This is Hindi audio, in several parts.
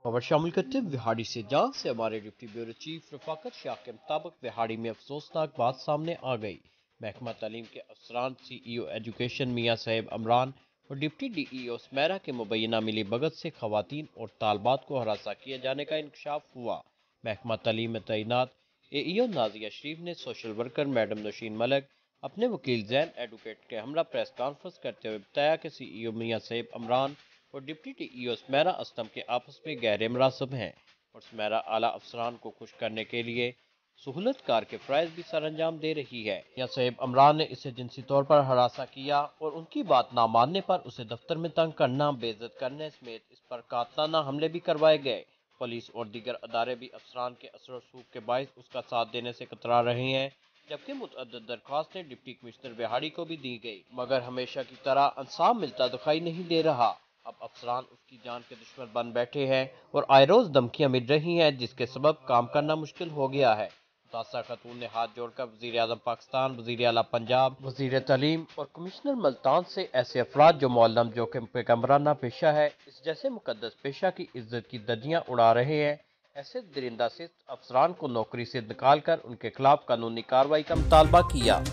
खबर शामिल करते हैं विहाड़ी से, जहां से हमारे deputy bureau chief Rafaqat Shah के मुताबिक विहाड़ी में अफसोसनाक बात सामने आ गई। महकमा तालीम के अफसरान CEO एजुकेशन मियां साहिब अमरान और डिप्टी DEO स्मेरा के मुबैना मिली भगत से खवातीन और तालबात को हरासा किए जाने का इंकशाफ हुआ। महकमा तालीम में तैनात AEO नाजिया शरीफ ने social worker madam Nausheen Malik अपने वकील जैन एडवोकेट के हमरा प्रेस कॉन्फ्रेंस करते हुए बताया कि CEO मियां साहिब अमरान और डिप्टी DEO स्मेरा असलम के आपस में गहरे मुनासिब हैं और स्मेरा आला अफसरान को खुश करने के लिए सहूलतकार के फ़राइज़ भी सर अंजाम दे रही है। या सैब अमरान ने इसे जिनसी तौर पर हरासा किया और उनकी बात ना मानने पर उसे दफ्तर में तंग करना, बेइज्जत करने समेत इस पर कातलाना हमले भी करवाए गए। पुलिस और दीगर अदारे भी अफसरान के असर रसूख के बायस उसका साथ देने से कतरा रहे हैं, जबकि मुतअद्दिद दरख्वास्तें डिप्टी कमिश्नर बिहाड़ी को भी दी गई, मगर हमेशा की तरह इंसाफ मिलता दिखाई नहीं दे रहा। अब अफसरान उसकी जान के दुश्मन बन बैठे हैं और आए रोज धमकियां मिल रही हैं, जिसके सबब काम करना मुश्किल हो गया है। मुतासरा खतून ने हाथ जोड़कर वज़ीर आज़म पाकिस्तान, वज़ीर आला पंजाब, वज़ीर तालीम और कमिश्नर मुल्तान से ऐसे अफराद जो मौलम जो कि पैगम्बराना पेशा है, इस जैसे मुकद्दस पेशा की इज्जत की धज्जियां उड़ा रहे हैं, ऐसे दरिंदा से अफसरान को नौकरी से निकाल कर उनके खिलाफ कानूनी कार्रवाई का मुतालबा किया।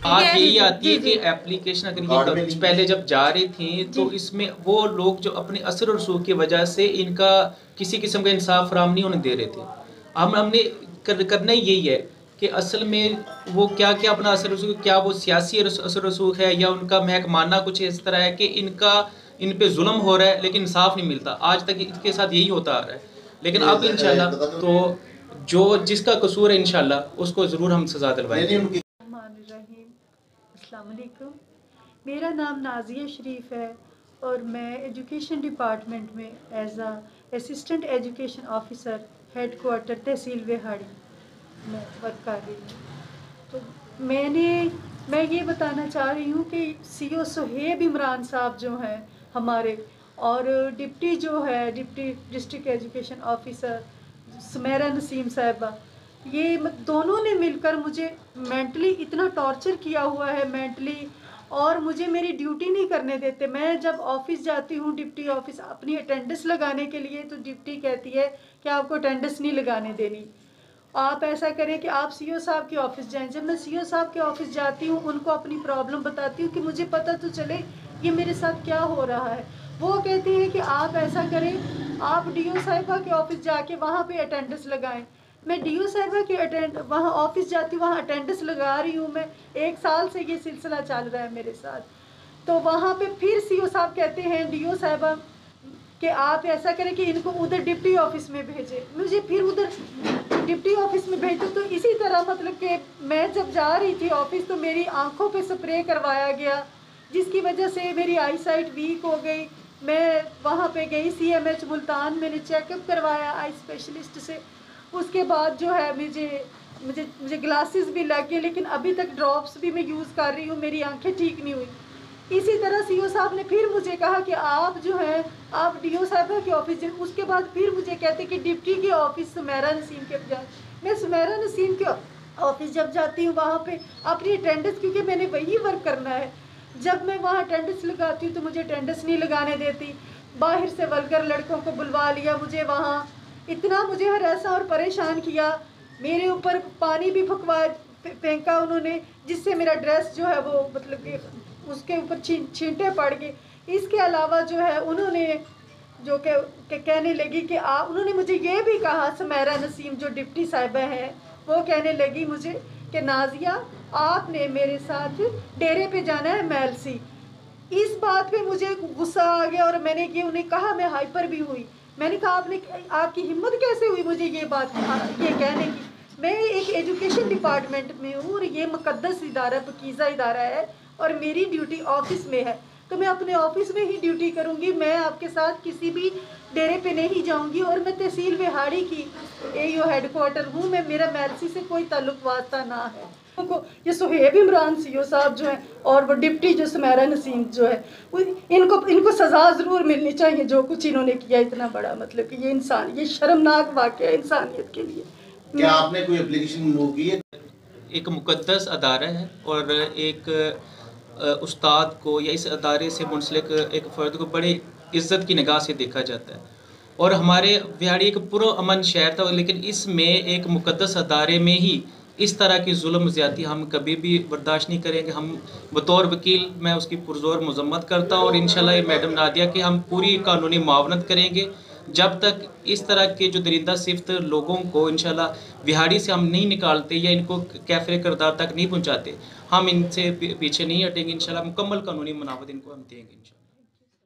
बात यही आती है कि एप्लीकेशन अगर ये पहले जब जा रही थी तो इसमें वो लोग जो अपने असर और रसूख की वजह से इनका किसी किस्म का इंसाफ फराहम नहीं होने दे रहे थे। हमने करना ही यही है कि असल में वो क्या क्या अपना असर रसूख, क्या वो सियासी असर रसूख है या उनका महक मानना कुछ इस तरह है कि इन पे जुल्म हो रहा है लेकिन इंसाफ नहीं मिलता। आज तक इसके साथ यही होता आ रहा है, लेकिन अब इंशाल्लाह तो जो जिसका कसूर है इंशाल्लाह उसको ज़रूर हम सजा दिलवाएंगे। अस्सलाम वालेकुम, मेरा नाम नाजिया शरीफ है और मैं एजुकेशन डिपार्टमेंट में as assistant education officer head quarter tehsil Vehari में वर्क कर रही हूँ। तो मैं ये बताना चाह रही हूँ कि CEO सुहेब इमरान साहब जो हैं हमारे, और डिप्टी जो है deputy district education officer Smera Naseem साहिबा, ये दोनों ने मिलकर मुझे मेंटली इतना टॉर्चर किया हुआ है मेंटली, और मुझे मेरी ड्यूटी नहीं करने देते। मैं जब ऑफिस जाती हूँ डिप्टी ऑफिस अपनी अटेंडेंस लगाने के लिए, तो डिप्टी कहती है कि आपको अटेंडेंस नहीं लगाने देनी, आप ऐसा करें कि आप CEO साहब के ऑफिस जाएं। जब मैं CEO साहब के ऑफिस जाती हूँ, उनको अपनी प्रॉब्लम बताती हूँ कि मुझे पता तो चले ये मेरे साथ क्या हो रहा है, वो कहती है कि आप ऐसा करें, आप DO साहिबा के ऑफिस जाके वहाँ पे अटेंडेंस लगाएं। मैं DO साहिबा की वहाँ ऑफिस जाती हूँ, वहाँ अटेंडेंस लगा रही हूँ मैं, 1 साल से ये सिलसिला चल रहा है मेरे साथ। तो वहाँ पे फिर CEO साहब कहते हैं DO साहिबा कि आप ऐसा करें कि इनको उधर डिप्टी ऑफिस में भेजें। मुझे फिर उधर डिप्टी ऑफिस में भेजो। तो इसी तरह मतलब कि मैं जब जा रही थी ऑफिस तो मेरी आंखों पे स्प्रे करवाया गया, जिसकी वजह से मेरी आई साइट वीक हो गई। मैं वहाँ पे गई CMH मुल्तान, मैंने चेकअप करवाया आई स्पेशलिस्ट से। उसके बाद जो है मुझे मुझे मुझे ग्लासेस भी लग गए, लेकिन अभी तक ड्रॉप्स भी मैं यूज़ कर रही हूँ, मेरी आंखें ठीक नहीं हुई। इसी तरह CEO साहब ने फिर मुझे कहा कि आप जो है आप DO साहब के ऑफिस जाए। उसके बाद फिर मुझे कहते कि डिप्टी के ऑफिस सुमेरा नसीम के जाए। मैं सुमेरा नसीम के ऑफिस जब जाती हूँ वहाँ पे अपनी अटेंडेंस, क्योंकि मैंने वही वर्क करना है, जब मैं वहाँ अटेंडेंस लगाती हूँ तो मुझे अटेंडेंस नहीं लगाने देती। बाहर से वल्गर लड़कों को बुलवा लिया, मुझे वहाँ इतना मुझे हरासा और परेशान किया, मेरे ऊपर पानी भी फेंका उन्होंने, जिससे मेरा ड्रेस जो है वो मतलब कि उसके ऊपर छींटे पड़ गए। इसके अलावा जो है उन्होंने जो कि कहने लगी कि उन्होंने मुझे ये भी कहा, सुमेरा नसीम जो डिप्टी साहिबा हैं, वो कहने लगी मुझे कि नाजिया आपने मेरे साथ डेरे पे जाना है MLC। इस बात पे मुझे गुस्सा आ गया और मैंने ये उन्हें कहा, मैं हाइपर भी हुई। मैंने कहा आपकी हिम्मत कैसे हुई मुझे ये बात ये कहने की। मैं एक एजुकेशन डिपार्टमेंट में हूँ और ये मुकद्दस इदारा पकीज़ा इदारा है और मेरी ड्यूटी ऑफिस में है, तो मैं अपने ऑफिस में ही ड्यूटी करूँगी। मैं आपके साथ किसी भी डेरे पे नहीं जाऊँगी। और मैं तहसील विहाड़ी की AEO हेड क्वार्टर हूँ, मैं मेरा MLC से कोई ताल्लुक वास्ता ना है। उनको ये सुहेब इमरान CEO साहब जो है और वो डिप्टी जो सुमेरा नसीम जो है, इनको सज़ा ज़रूर मिलनी चाहिए जो कुछ इन्होंने किया इतना बड़ा, मतलब कि ये शर्मनाक वाक़या है इंसानियत के लिए। क्या आपने कोई एप्लीकेशन मूव की है? एक मुकद्दस अदारा है और एक उस्ताद को या इस अदारे से मुंसलिक एक फ़र्द को बड़े इज़्ज़त की निगाह से देखा जाता है। और हमारे बिहाड़ी एक पूरा अमन शहर था, लेकिन इसमें एक मुकद्दस अदारे में ही इस तरह की जुल्म ज़्यादती हम कभी भी बर्दाश्त नहीं करेंगे। हम बतौर वकील मैं उसकी पुरज़ोर मज़म्मत करता हूँ और इंशाल्लाह मैडम नादिया की हम पूरी कानूनी मुआवनत करेंगे। जब तक इस तरह के जो दरिंदा सिफ्त लोगों को इंशाल्लाह बिहाड़ी से हम नहीं निकालते या इनको कैफ़े किरदार तक नहीं पहुँचाते, हम इनसे पीछे नहीं हटेंगे। इंशाल्लाह मुकम्मल कानूनी मनावत इनको हम देंगे इंशाल्लाह।